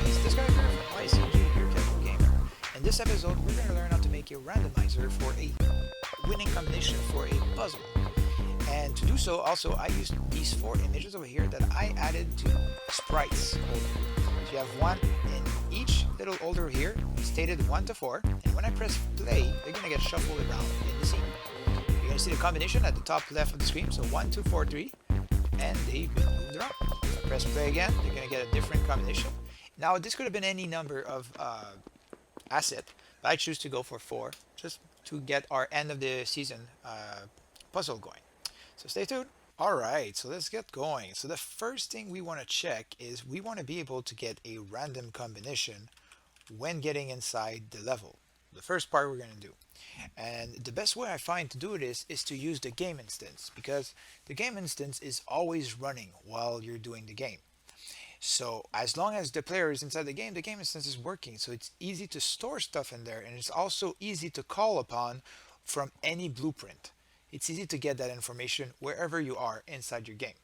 It's this guy here from Y.C.G, your casual gamer. In this episode, we're going to learn how to make a randomizer for a winning combination for a puzzle. And to do so, also, I used these four images over here that I added to sprites holder. So you have one in each little holder here, stated 1 to 4, and when I press play, they're going to get shuffled around in the scene. You're going to see the combination at the top left of the screen, so 1, 2, 4, 3, and they've been moved around. So I press play again, you're going to get a different combination. Now, this could have been any number of asset, but I choose to go for 4, just to get our end of the season puzzle going. So stay tuned. Alright, so let's get going. So the first thing we want to check is we want to be able to get a random combination when getting inside the level. The first part we're going to do. And the best way I find to do this is to use the game instance, because the game instance is always running while you're doing the game. So as long as the player is inside the game instance is working. So it's easy to store stuff in there, and it's also easy to call upon from any blueprint. It's easy to get that information wherever you are inside your game.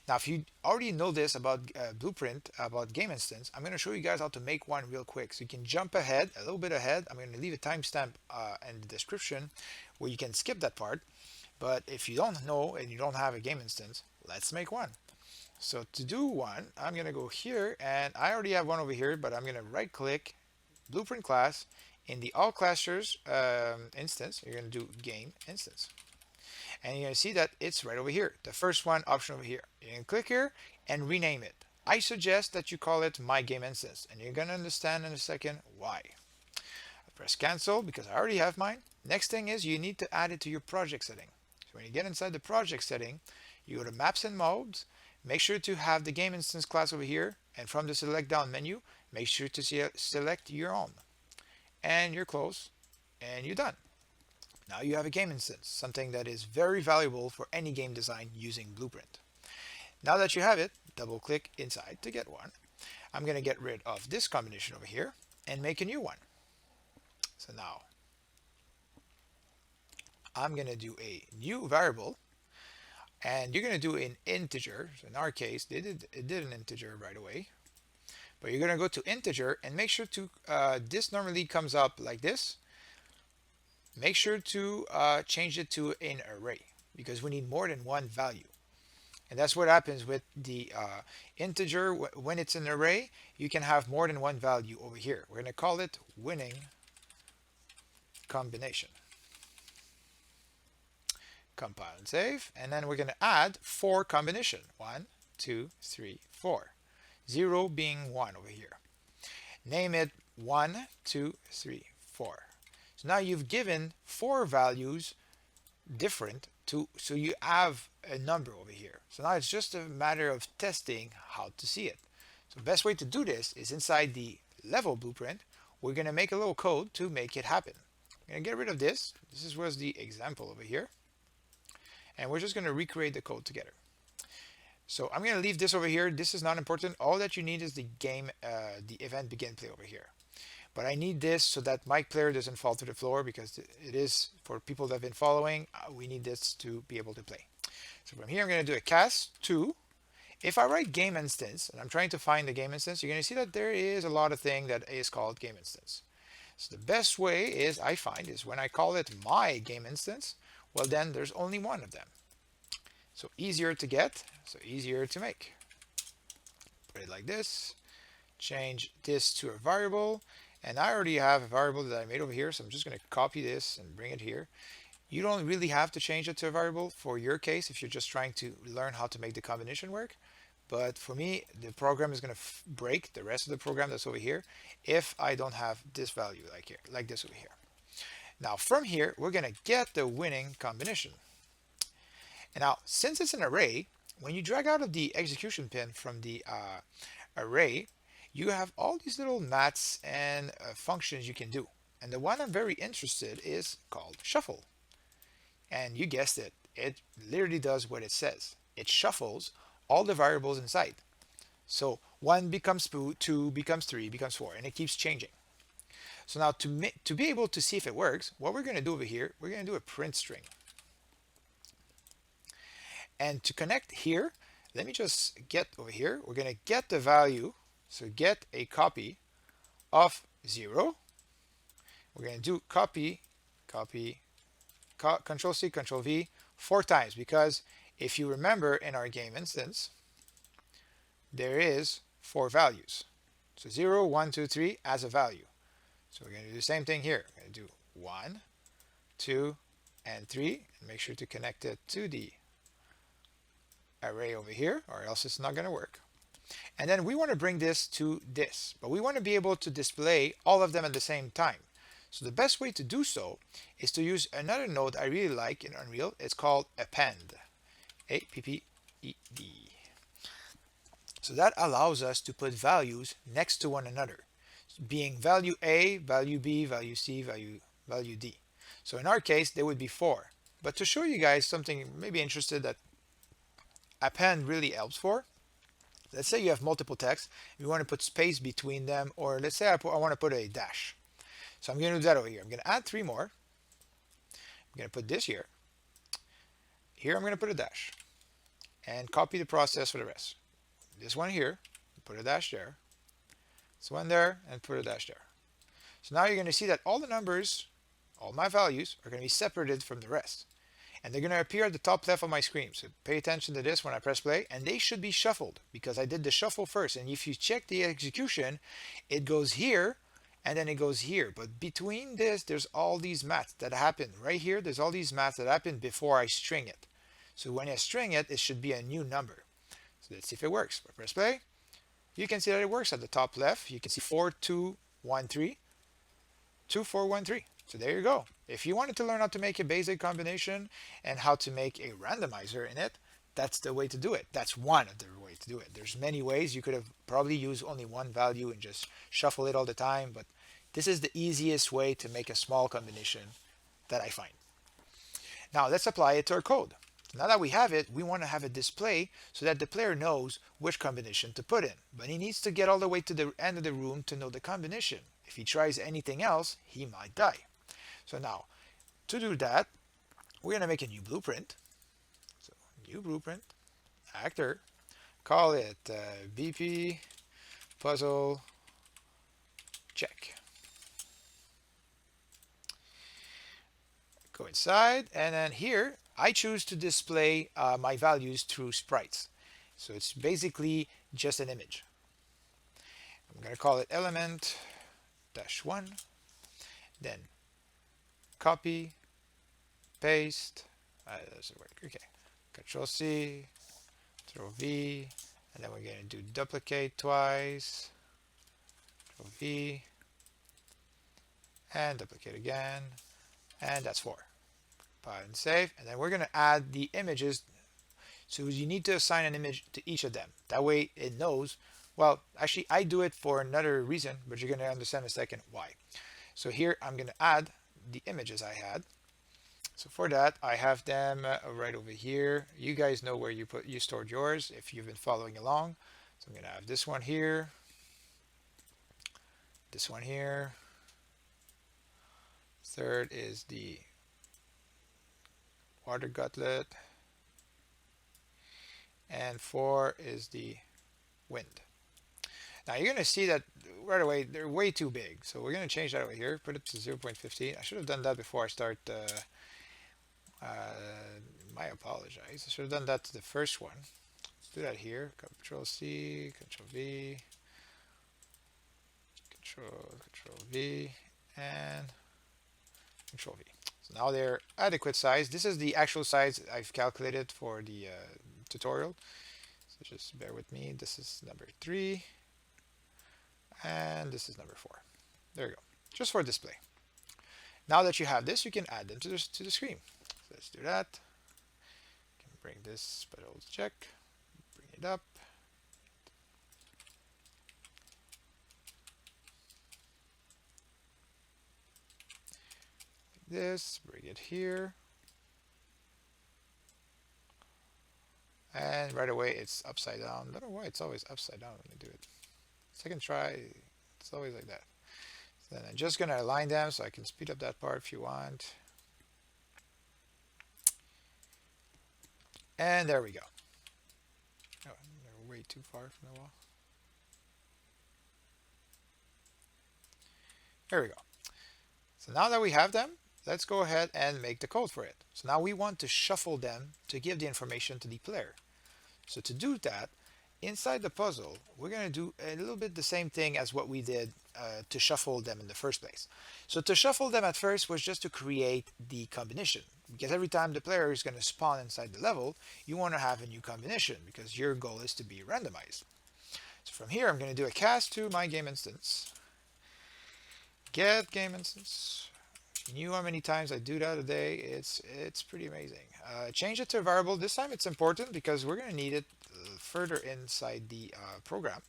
Now, if you already know this about blueprint, about game instance, I'm going to show you guys how to make one real quick. So you can jump ahead, a little bit ahead. I'm going to leave a timestamp in the description where you can skip that part. But if you don't know and you don't have a game instance, let's make one. So to do one, I'm going to go here, and I already have one over here, but I'm going to right click blueprint class. In the all classers instance, you're going to do game instance. And you're going to see that it's right over here, the first one option over here. You can click here and rename it. I suggest that you call it my game instance, and you're going to understand in a second why. I press cancel because I already have mine. Next thing is you need to add it to your project setting. So when you get inside the project setting, you go to maps and modes, make sure to have the game instance class over here, and from the select down menu, make sure to select your own. And you're close, and you're done. Now you have a game instance, something that is very valuable for any game design using Blueprint. Now that you have it, double click inside to get one. I'm going to get rid of this combination over here and make a new one. So now I'm going to do a new variable, and you're going to do an integer. So in our case, it did an integer right away. But you're going to go to integer and make sure to, this normally comes up like this. Make sure to change it to an array, because we need more than one value. And that's what happens with the integer. When it's an array, you can have more than one value over here. We're going to call it winning combination. Compile and save. And then we're going to add 4 combination. 1, 2, 3, 4. 0 being 1 over here. Name it 1, 2, 3, 4. So now you've given 4 values different so you have a number over here. So now it's just a matter of testing how to see it. So the best way to do this is inside the level blueprint. We're going to make a little code to make it happen. I'm going to get rid of this. This was the example over here. And we're just going to recreate the code together. So I'm going to leave this over here. This is not important. All that you need is the game, the event begin play over here. But I need this so that my player doesn't fall to the floor, because it is for people that have been following. We need this to be able to play. So from here, I'm going to do a cast 2. If I write game instance, and I'm trying to find the game instance, you're going to see that there is a lot of things that is called game instance. So the best way is I find is when I call it my game instance, well then there's only one of them. So easier to get, so easier to make. Put it like this. Change this to a variable. And I already have a variable that I made over here, so I'm just going to copy this and bring it here. You don't really have to change it to a variable for your case if you're just trying to learn how to make the combination work. But for me, the program is going to break the rest of the program that's over here if I don't have this value like this over here. Now from here, we're going to get the winning combination. And now, since it's an array, when you drag out of the execution pin from the array, you have all these little maths and functions you can do. And the one I'm very interested in is called shuffle. And you guessed it, it literally does what it says. It shuffles all the variables inside. So 1 becomes 2 becomes 3 becomes 4, and it keeps changing. So now to be able to see if it works, what we're going to do over here, we're going to do a print string. And to connect here, let me just get over here. We're going to get the value. So get a copy of 0. We're going to do copy, Control C, Control V 4 times, because if you remember in our game instance, there is 4 values. So 0, 1, 2, 3 as a value. So we're going to do the same thing here. We're going to do 1, 2, and 3, and make sure to connect it to the array over here, or else it's not going to work. And then we want to bring this to this, but we want to be able to display all of them at the same time. So the best way to do so is to use another node I really like in Unreal. It's called append, A-P-P-E-D. So that allows us to put values next to one another, being value A, value B, value C, value D. So in our case, there would be 4. But to show you guys something maybe interested that append really helps for, let's say you have multiple text, you want to put space between them, or let's say I want to put a dash. So I'm going to do that over here. I'm going to add 3 more. I'm going to put this here. Here I'm going to put a dash and copy the process for the rest. This one here, put a dash there. This one there, and put a dash there. So now you're going to see that all the numbers, all my values, are going to be separated from the rest. And they're going to appear at the top left of my screen. So pay attention to this when I press play, and they should be shuffled because I did the shuffle first. And if you check the execution, it goes here and then it goes here. But between this, there's all these maths that happen. Right here, there's all these maths that happen before I string it. So when I string it, it should be a new number. So let's see if it works. I press play. You can see that it works at the top left. You can see 4, 2, 1, 3. 2, 4, 1, 3. So there you go. If you wanted to learn how to make a basic combination and how to make a randomizer in it, that's the way to do it. That's one of the ways to do it. There's many ways. You could have probably used only one value and just shuffle it all the time, but this is the easiest way to make a small combination that I find. Now let's apply it to our code. Now that we have it, we want to have it display so that the player knows which combination to put in. But he needs to get all the way to the end of the room to know the combination. If he tries anything else, he might die. So now, to do that, we're going to make a new blueprint. So, new blueprint, actor, call it BP puzzle check. Go inside, and then here, I choose to display my values through sprites. So it's basically just an image. I'm going to call it element -1, then copy, paste, doesn't work, okay, Control C, Control V, and then we're going to do duplicate twice, Control V, and duplicate again, and that's 4. File and save, and then we're going to add the images. So you need to assign an image to each of them. That way it knows. Well, actually, I do it for another reason, but you're going to understand in a second why. So here I'm going to add the images I had. So for that, I have them right over here. You guys know where you stored yours if you've been following along. So I'm going to have this one here, this one here. Third is the water gutlet, and 4 is the wind. Now you're going to see that right away they're way too big, so we're going to change that over here, put it to 0.15. I should have done that before I start. My apologize. I should have done that to the first one. Let's do that here. Control C, Control V, Control V, and Control V. So now they're adequate size. This is the actual size I've calculated for the tutorial. So just bear with me. This is number 3. And this is number 4. There you go. Just for display. Now that you have this, you can add them to the screen. So let's do that. You can bring this puzzle check. Bring it up. This, bring it here, and right away it's upside down. I don't know why it's always upside down when you do it. Second try, it's always like that. So then I'm just going to align them so I can speed up that part if you want. And there we go. Oh, they're way too far from the wall. There we go. So now that we have them, let's go ahead and make the code for it. So now we want to shuffle them to give the information to the player. So to do that, inside the puzzle, we're going to do a little bit the same thing as what we did to shuffle them in the first place. So to shuffle them at first was just to create the combination. Because every time the player is going to spawn inside the level, you want to have a new combination because your goal is to be randomized. So from here, I'm going to do a cast to my game instance. Get game instance. You knew how many times I do that a day. It's pretty amazing. Change it to a variable. This time it's important because we're going to need it further inside the program.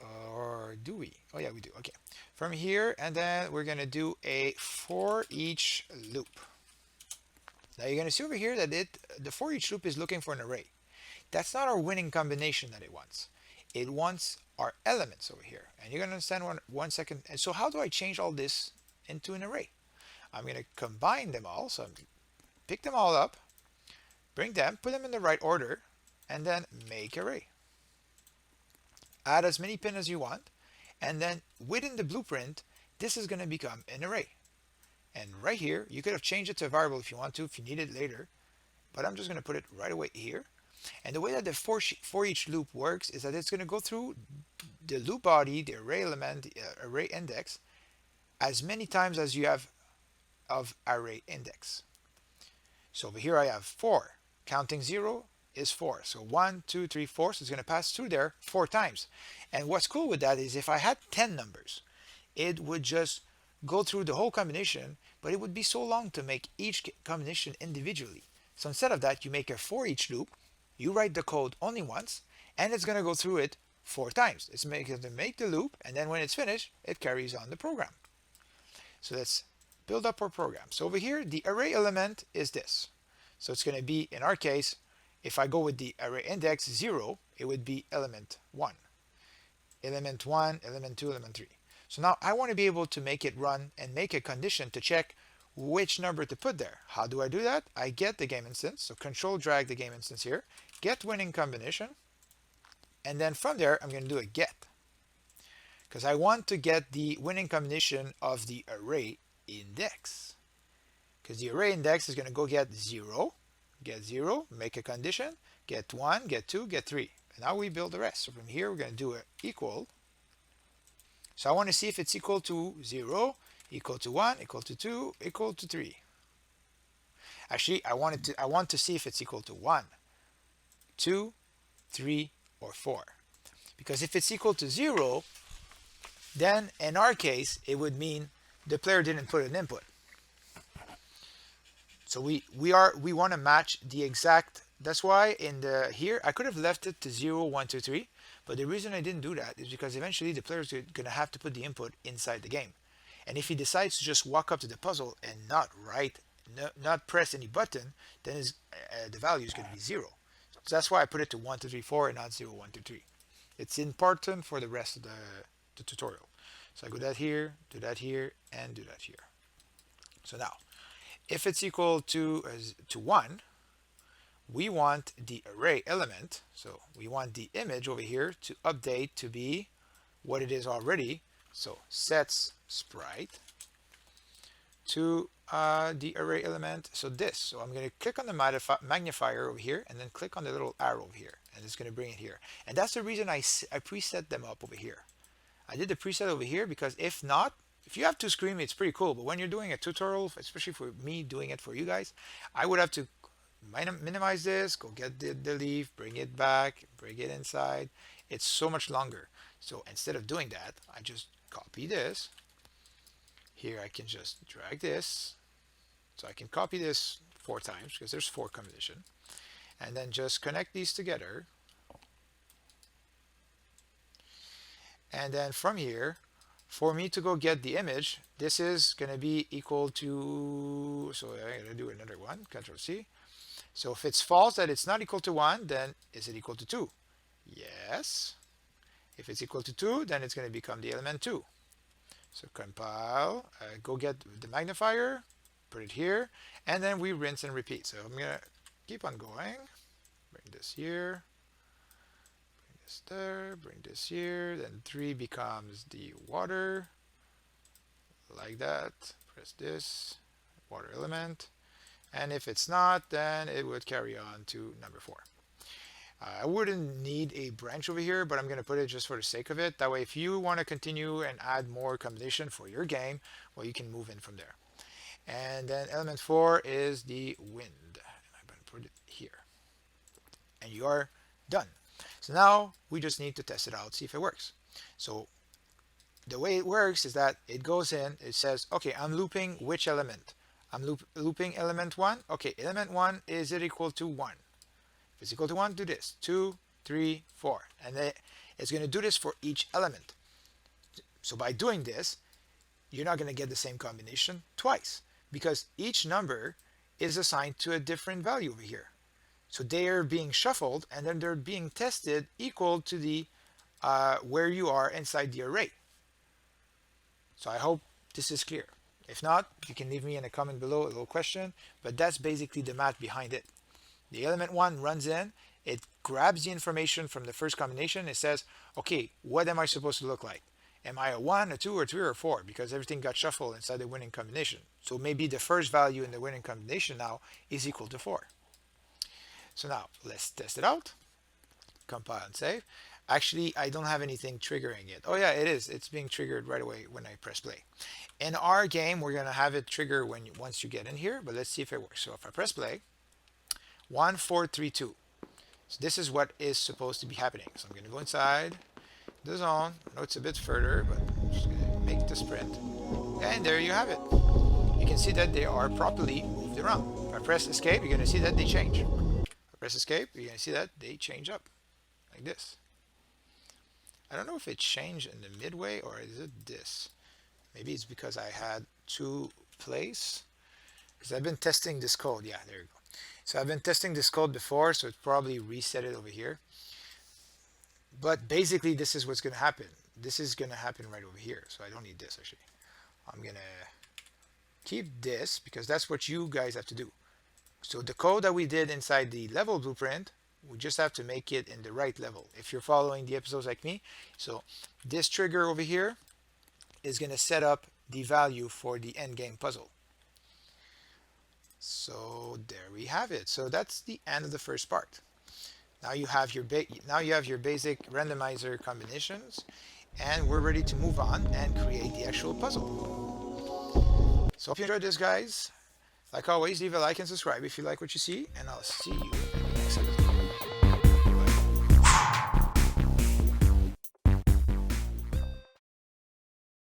Or do we? Oh yeah, we do. Okay. From here, and then we're going to do a for each loop. Now you're going to see over here that the for each loop is looking for an array. That's not our winning combination that it wants. It wants our elements over here. And you're going to understand one second. And so how do I change all this into an array? I'm going to combine them all. So pick them all up, bring them, put them in the right order, and then make array. Add as many pins as you want. And then within the blueprint, this is going to become an array. And right here, you could have changed it to a variable if you want to, if you need it later. But I'm just going to put it right away here. And the way that the for each loop works is that it's going to go through the loop body, the array element, the array index, as many times as you have of array index. So over here I have 4. Counting 0 is 4. So 1, 2, 3, 4. So it's going to pass through there 4 times. And what's cool with that is if I had 10 numbers, it would just go through the whole combination, but it would be so long to make each combination individually. So instead of that, you make a for each loop. You write the code only once, and it's going to go through it 4 times. It's going to make the loop, and then when it's finished, it carries on the program. So let's build up our program. So over here, the array element is this. So it's going to be, in our case, if I go with the array index 0, it would be element 1. Element 1, element 2, element 3. So now I want to be able to make it run and make a condition to check which number to put there. How do I do that? I get the game instance, so control drag the game instance here, get winning combination, and then from there I'm going to do a get, because I want to get the winning combination of the array index, because the array index is going to go get 0, make a condition, get 1, get 2, get 3, and now we build the rest. So from here we're going to do a equal. So I want to see if it's equal to 0, equal to 1, equal to 2, equal to 3. Actually, I want to see if it's equal to 1, 2, 3, or 4. Because if it's equal to 0, then in our case, it would mean the player didn't put an input. So we want to match the exact. That's why in the here I could have left it to 0, 1, 2, 3. But the reason I didn't do that is because eventually the player is going to have to put the input inside the game. And if he decides to just walk up to the puzzle and not write, not press any button, then the value is going to be 0. So that's why I put it to 1, 2, 3, 4 and not 0, 1, 2, 3. It's important for the rest of the tutorial. So I go that here, do that here, and do that here. So now, if it's equal to 1, we want the array element, so we want the image over here to update to be what it is already. So sets sprite to the array element. So this. So I'm going to click on the magnifier over here and then click on the little arrow over here, and it's going to bring it here. And that's the reason I preset them up over here. I did the preset over here because if not, if you have to screen, it's pretty cool. But when you're doing a tutorial, especially for me doing it for you guys, I would have to minimize this, go get the leaf, bring it back, bring it inside. It's so much longer. So instead of doing that, I just copy this. Here I can just drag this. So I can copy this 4 times because there's 4 combination. And then just connect these together. And then from here, for me to go get the image, this is going to be equal to, so I'm going to do another one, Control C. So if it's false that it's not equal to 1, then is it equal to 2? Yes. If it's equal to 2, then it's going to become the element 2. So compile, go get the magnifier, put it here, and then we rinse and repeat. So I'm going to keep on going. Bring this here, bring this there, bring this here, then 3 becomes the water, like that. Press this, water element, and if it's not, then it would carry on to number 4. I wouldn't need a branch over here, but I'm going to put it just for the sake of it. That way, if you want to continue and add more combination for your game, well, you can move in from there. And then element 4 is the wind. I'm going to put it here. And you are done. So now we just need to test it out, see if it works. So the way it works is that it goes in, it says, okay, I'm looping which element? I'm looping element 1. Okay, element 1, is it equal to 1? If it's equal to 1, do this. 2, 3, 4. And then it's going to do this for each element. So by doing this, you're not going to get the same combination twice, because each number is assigned to a different value over here. So they are being shuffled, and then they're being tested equal to the where you are inside the array. So I hope this is clear. If not, you can leave me in a comment below a little question, but that's basically the math behind it. The element 1 runs in, it grabs the information from the first combination, it says, okay, what am I supposed to look like? Am I a 1, a 2, or 3, or 4? Because everything got shuffled inside the winning combination. So maybe the first value in the winning combination now is equal to 4. So now let's test it out. Compile and save. Actually, I don't have anything triggering it. Oh yeah, it is. It's being triggered right away when I press play. In our game, we're going to have it trigger once you get in here, but let's see if it works. So if I press play, 1, 4, 3, 2. So this is what is supposed to be happening. So I'm going to go inside the zone. I know it's a bit further, but I'm just going to make the sprint. And there you have it. You can see that they are properly moved around. If I press escape, you're going to see that they change. If I press escape, you're going to see that they change up like this. I don't know if it changed in the midway or is it this. Maybe it's because I had 2 plays. Because I've been testing this code. Yeah, there you go. So I've been testing this code before, so it probably reset it over here. But basically, this is what's going to happen. This is going to happen right over here. So I don't need this, actually. I'm going to keep this because that's what you guys have to do. So the code that we did inside the level blueprint, we just have to make it in the right level. If you're following the episodes like me, so this trigger over here is going to set up the value for the endgame puzzle. So there we have it. So that's the end of the first part. Now you have your basic randomizer combinations, and we're ready to move on and create the actual puzzle. So hope you enjoyed this, guys. Like always, leave a like and subscribe if you like what you see, and I'll see you in the next episode.